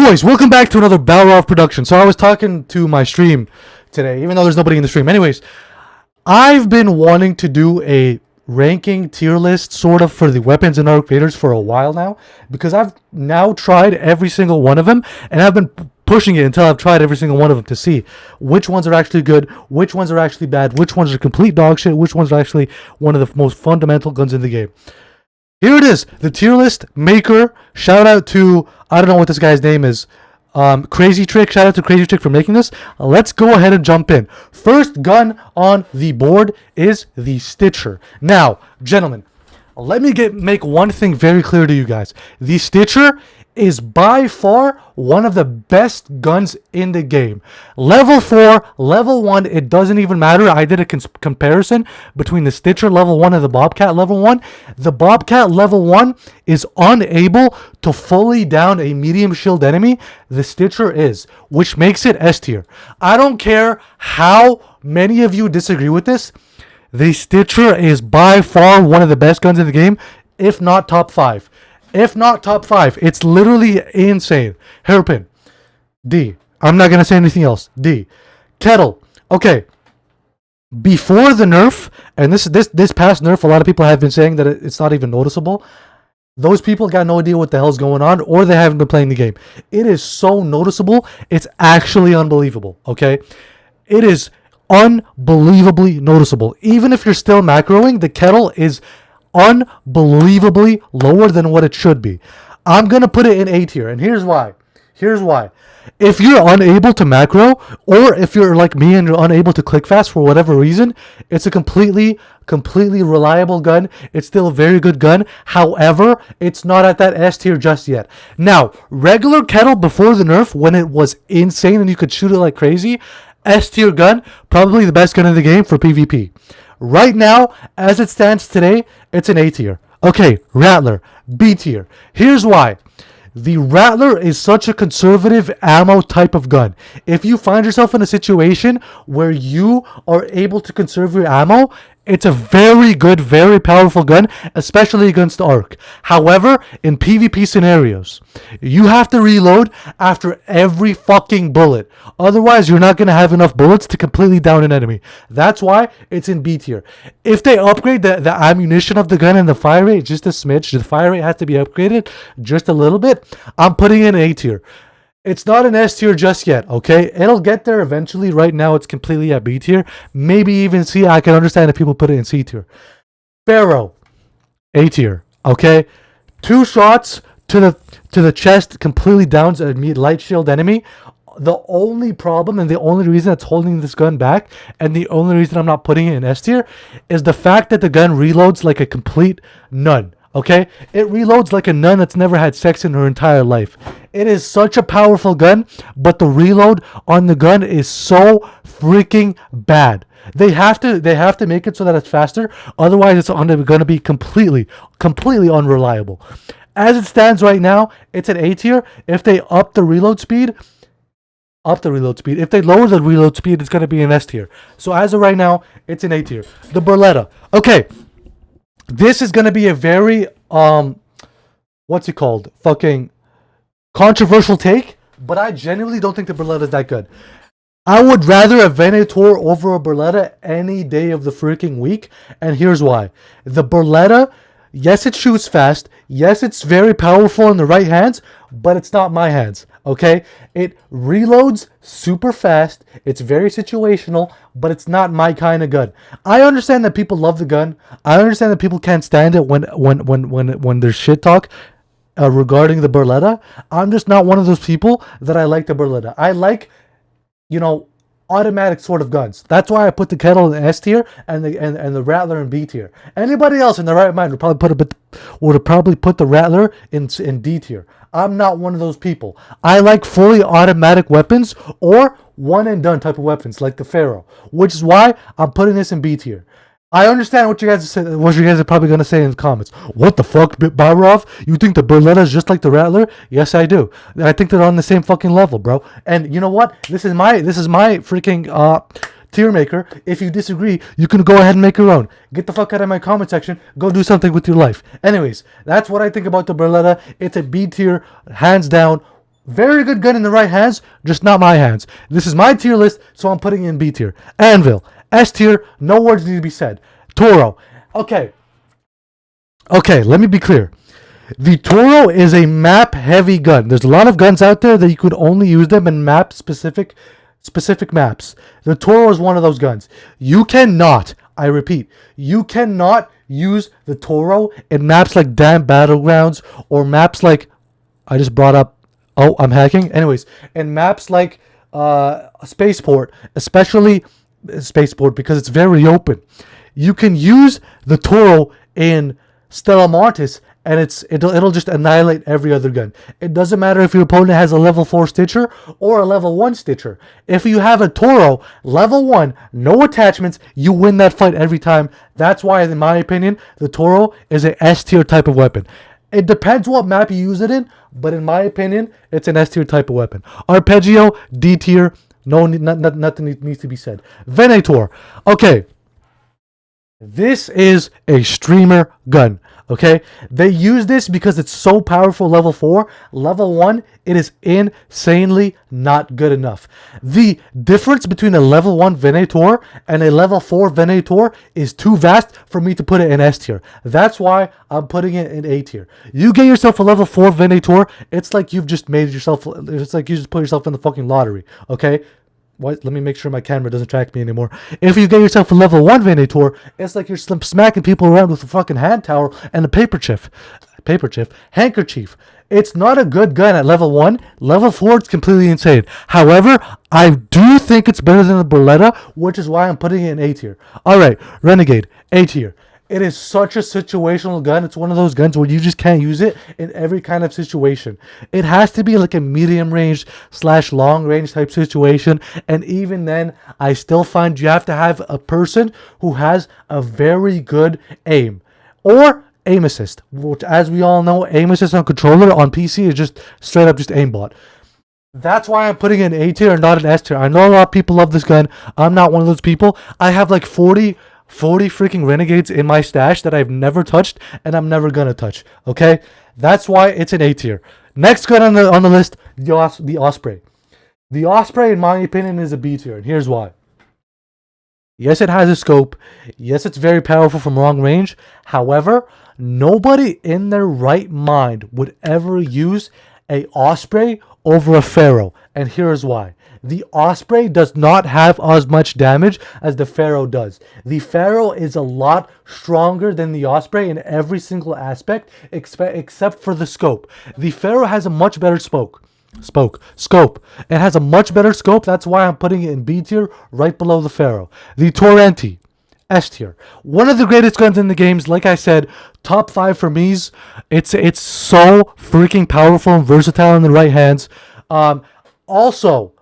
Boys, welcome back to another Balrog production. So I was talking to my stream today, even though there's nobody in the stream. Anyways, I've been wanting to do a ranking tier list sort of for the weapons and arc raiders for a while now, because I've now tried every single one of them, and I've been pushing it until I've tried every single one of them to see which ones are actually good, which ones are actually bad, which ones are complete dog shit, which ones are actually one of the most fundamental guns in the game. Here it is, the tier list maker. Shout out to, I don't know what this guy's name is, Crazy Trick. Shout out to Crazy Trick for making this. Let's go ahead and jump in. First gun on the board is the Stitcher. Now, gentlemen, let me make one thing very clear to you guys. The Stitcher is by far one of the best guns in the game. Level 4, level 1, it doesn't even matter. I did a comparison between the Stitcher level 1 and the Bobcat level 1. The Bobcat level 1 is unable to fully down a medium shield enemy. The Stitcher is, which makes it S tier. I don't care how many of you disagree with this. The Stitcher is by far one of the best guns in the game, if not top 5. If not top 5, it's literally insane. Hairpin, D. I'm not gonna say anything else. D. Kettle. Okay. Before the nerf, and this past nerf, a lot of people have been saying that it's not even noticeable. Those people got no idea what the hell's going on, or they haven't been playing the game. It is so noticeable. It's actually unbelievable. Okay, it is unbelievably noticeable. Even if you're still macroing, the kettle is unbelievably lower than what it should be. I'm gonna put it in A tier, and here's why. If you're unable to macro, or if you're like me and you're unable to click fast for whatever reason, it's a completely reliable gun. It's still a very good gun. However, it's not at that S tier just yet. Now, regular kettle before the nerf, when it was insane and you could shoot it like crazy, S tier gun, probably the best gun in the game for PvP. Right now, as it stands today, it's an A tier. Okay, Rattler, B tier. Here's why. The Rattler is such a conservative ammo type of gun. If you find yourself in a situation where you are able to conserve your ammo, it's a very good, very powerful gun, especially against Arc. However, in PvP scenarios, you have to reload after every fucking bullet. Otherwise, you're not going to have enough bullets to completely down an enemy. That's why it's in B tier. If they upgrade the ammunition of the gun and the fire rate just a smidge, the fire rate has to be upgraded just a little bit, I'm putting it in A tier. It's not an S tier just yet, okay? It'll get there eventually. Right now, it's completely at B tier. Maybe even C. I can understand if people put it in C tier. Pharaoh, A tier, okay? 2 shots to the chest completely downs a light shield enemy. The only problem and the only reason that's holding this gun back, and the only reason I'm not putting it in S tier, is the fact that the gun reloads like a complete nun. Okay, it reloads like a nun that's never had sex in her entire life. It is such a powerful gun, but the reload on the gun is so freaking bad. They have to make it so that it's faster. Otherwise, it's going to be completely unreliable. As it stands right now, it's an A tier. If they up the reload speed. If they lower the reload speed, it's going to be an S tier. So as of right now, it's an A tier. The Berletta. Okay. This is going to be a very, what's it called? Fucking controversial take, but I genuinely don't think the Berletta is that good. I would rather a Venator over a Berletta any day of the freaking week, and here's why. The Berletta, yes, it shoots fast. Yes, it's very powerful in the right hands, but it's not my hands, okay? It reloads super fast. It's very situational, but it's not my kind of gun. I understand that people love the gun. I understand that people can't stand it when there's shit talk regarding the Berletta. I'm just not one of those people that I like the Berletta. I like, automatic sort of guns. That's why I put the kettle in S tier and the Rattler in B tier. Anybody else in their right mind would probably put the Rattler in D tier. I'm not one of those people. I like fully automatic weapons or one and done type of weapons like the Pharaoh, which is why I'm putting this in B tier. I understand what you guys are probably going to say in the comments. What the fuck, Barov? You think the Berletta is just like the Rattler? Yes, I do. I think they're on the same fucking level, bro. And you know what? This is my freaking tier maker. If you disagree, you can go ahead and make your own. Get the fuck out of my comment section. Go do something with your life. Anyways, that's what I think about the Berletta. It's a B tier, hands down. Very good gun in the right hands, just not my hands. This is my tier list, so I'm putting it in B tier. Anvil, S tier, no words need to be said. Toro, okay. Okay, let me be clear. The Toro is a map heavy gun. There's a lot of guns out there that you could only use them in map specific maps. The Toro is one of those guns. You cannot, I repeat, you cannot use the Toro in maps like Damn Battlegrounds or maps like I just brought up. Oh, I'm hacking. Anyways, in maps like Spaceport, especially Spaceport because it's very open. You can use the Toro in Stella Martis and it'll just annihilate every other gun. It doesn't matter if your opponent has a level 4 Stitcher or a level 1 Stitcher. If you have a Toro, level 1, no attachments, you win that fight every time. That's why, in my opinion, the Toro is an S tier type of weapon. It depends what map you use it in, but in my opinion, it's an S tier type of weapon. Arpeggio, D tier, nothing needs to be said. Venator, okay. This is a streamer gun, okay? They use this because it's so powerful level 4. Level 1, it is insanely not good enough. The difference between a level 1 Venator and a level 4 Venator is too vast for me to put it in S tier. That's why I'm putting it in A tier. You get yourself a level 4 Venator, it's like you've just made yourself, it's like you just put yourself in the fucking lottery, okay? What? Let me make sure my camera doesn't track me anymore. If you get yourself a level 1 Venator, it's like you're smacking people around with a fucking hand towel and a handkerchief. It's not a good gun at level 1. Level 4, it's completely insane. However, I do think it's better than the Beretta, which is why I'm putting it in A tier. Alright, Renegade, A tier. It is such a situational gun. It's one of those guns where you just can't use it in every kind of situation. It has to be like a medium range / long range type situation. And even then, I still find you have to have a person who has a very good aim. Or aim assist, which as we all know, aim assist on controller on PC is just straight up just aimbot. That's why I'm putting it in A tier and not an S tier. I know a lot of people love this gun. I'm not one of those people. I have like 40 freaking Renegades in my stash that I've never touched and I'm never gonna touch. Okay, that's why it's an A tier. Next gun on the list, the Osprey. The Osprey, in my opinion, is a B tier, and here's why. Yes, it has a scope. Yes, it's very powerful from long range. However, nobody in their right mind would ever use a Osprey over a Pharaoh, and here's why. The Osprey does not have as much damage as the Pharaoh does. The Pharaoh is a lot stronger than the Osprey in every single aspect except for the scope. The Pharaoh has a much better scope. It has a much better scope. That's why I'm putting it in B tier right below the Pharaoh. The Torrenti, S tier. One of the greatest guns in the games. Like I said, top 5 for me. It's so freaking powerful and versatile in the right hands. Also,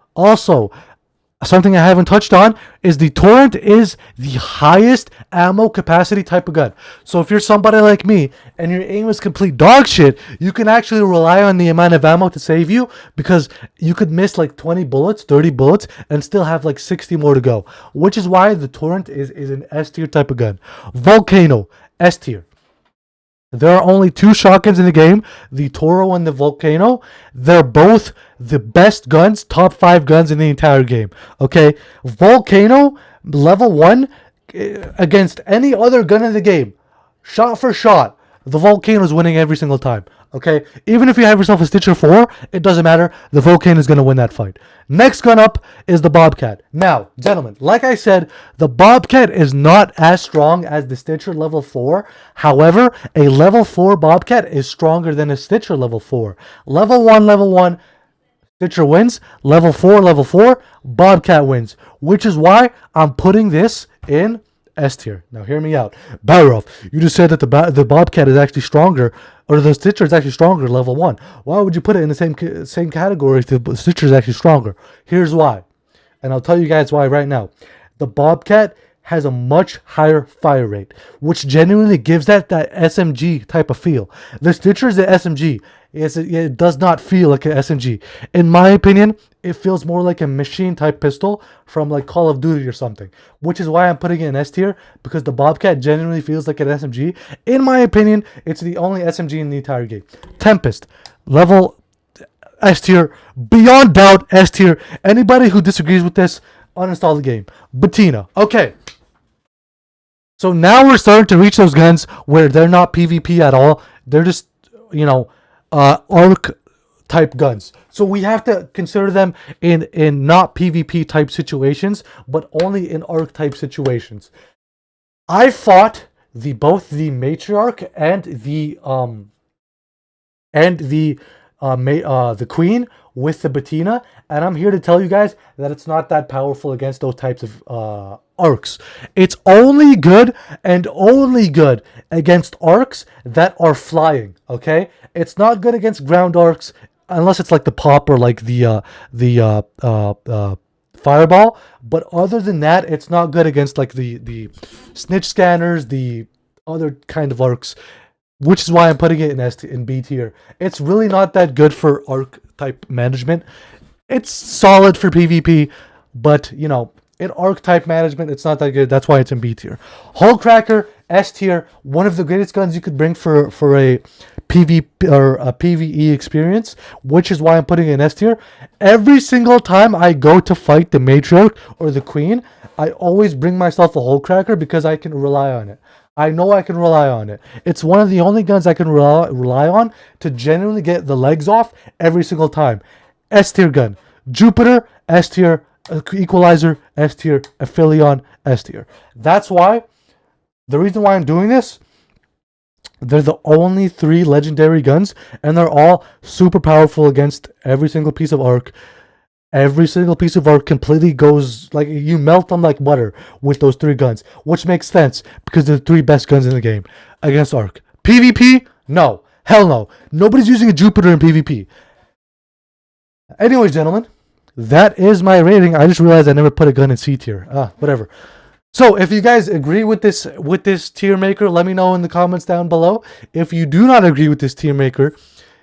something I haven't touched on is the Torrent is the highest ammo capacity type of gun. So if you're somebody like me and your aim is complete dog shit, you can actually rely on the amount of ammo to save you, because you could miss like 20 bullets, 30 bullets, and still have like 60 more to go. Which is why the Torrent is an S tier type of gun. Volcano, S tier. There are only 2 shotguns in the game, the Toro and the Volcano. They're both the best guns, top 5 guns in the entire game. Okay, Volcano, level 1, against any other gun in the game, shot for shot, the Volcano is winning every single time. Okay, even if you have yourself a Stitcher 4, it doesn't matter. The Volcano is going to win that fight. Next gun up is the Bobcat. Now, gentlemen, like I said, the Bobcat is not as strong as the Stitcher level 4. However, a level 4 Bobcat is stronger than a Stitcher level 4. Level 1, Stitcher wins. Level 4, Bobcat wins. Which is why I'm putting this in S tier. Now hear me out. Barov, you just said that the Bobcat is actually stronger, or the Stitcher is actually stronger level 1. Why would you put it in the same category if the Stitcher is actually stronger? Here's why. And I'll tell you guys why right now. The Bobcat has a much higher fire rate, which genuinely gives that SMG type of feel. The Stitcher is an SMG. It does not feel like an SMG. In my opinion, it feels more like a machine type pistol from like Call of Duty or something, which is why I'm putting it in S tier, because the Bobcat genuinely feels like an SMG. In my opinion, it's the only SMG in the entire game. Tempest, level S tier. Beyond doubt, S tier. Anybody who disagrees with this, uninstall the game. Bettina. Okay. So now we're starting to reach those guns where they're not PvP at all. They're just, arc type guns. So we have to consider them in not PvP type situations, but only in arc type situations. I fought both the matriarch and the queen with the Bettina, and I'm here to tell you guys that it's not that powerful against those types of arcs. It's only good and only good against arcs that are flying. Okay, it's not good against ground arcs unless it's like the pop or like the fireball. But other than that, it's not good against like the snitch scanners, the other kind of arcs, which is why I'm putting it in B tier. It's really not that good for arc type management. It's solid for PvP, but in arc type management, it's not that good. That's why it's in B tier. Hullcracker, S tier, one of the greatest guns you could bring for a PvP or a PvE experience, which is why I'm putting it in S tier. Every single time I go to fight the matriarch or the queen, I always bring myself a Hullcracker because I can rely on it. I know I can rely on it. It's one of the only guns I can rely on to genuinely get the legs off every single time. S tier gun. Jupiter, S tier. Equalizer, S tier. Aphelion, S tier. That's why, the reason why I'm doing this, they're the only 3 legendary guns, and they're all super powerful against every single piece of arc. Every single piece of arc completely goes, like, you melt them like butter with those 3 guns, which makes sense because they're the 3 best guns in the game against arc. PvP? No. Hell no. Nobody's using a Jupiter in PvP. Anyways, gentlemen, that is my rating. I just realized I never put a gun in C tier. Whatever. So if you guys agree with this tier maker, let me know in the comments down below. If you do not agree with this tier maker,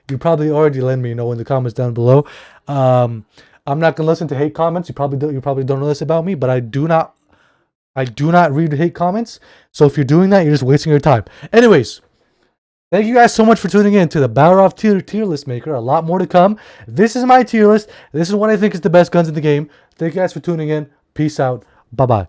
you probably already let me know in the comments down below. I'm not gonna listen to hate comments. You probably don't know this about me, but I do not read hate comments. So if you're doing that, you're just wasting your time. Anyways, thank you guys so much for tuning in to the Balrog tier list maker. A lot more to come. This is my tier list. This is what I think is the best guns in the game. Thank you guys for tuning in. Peace out. Bye bye.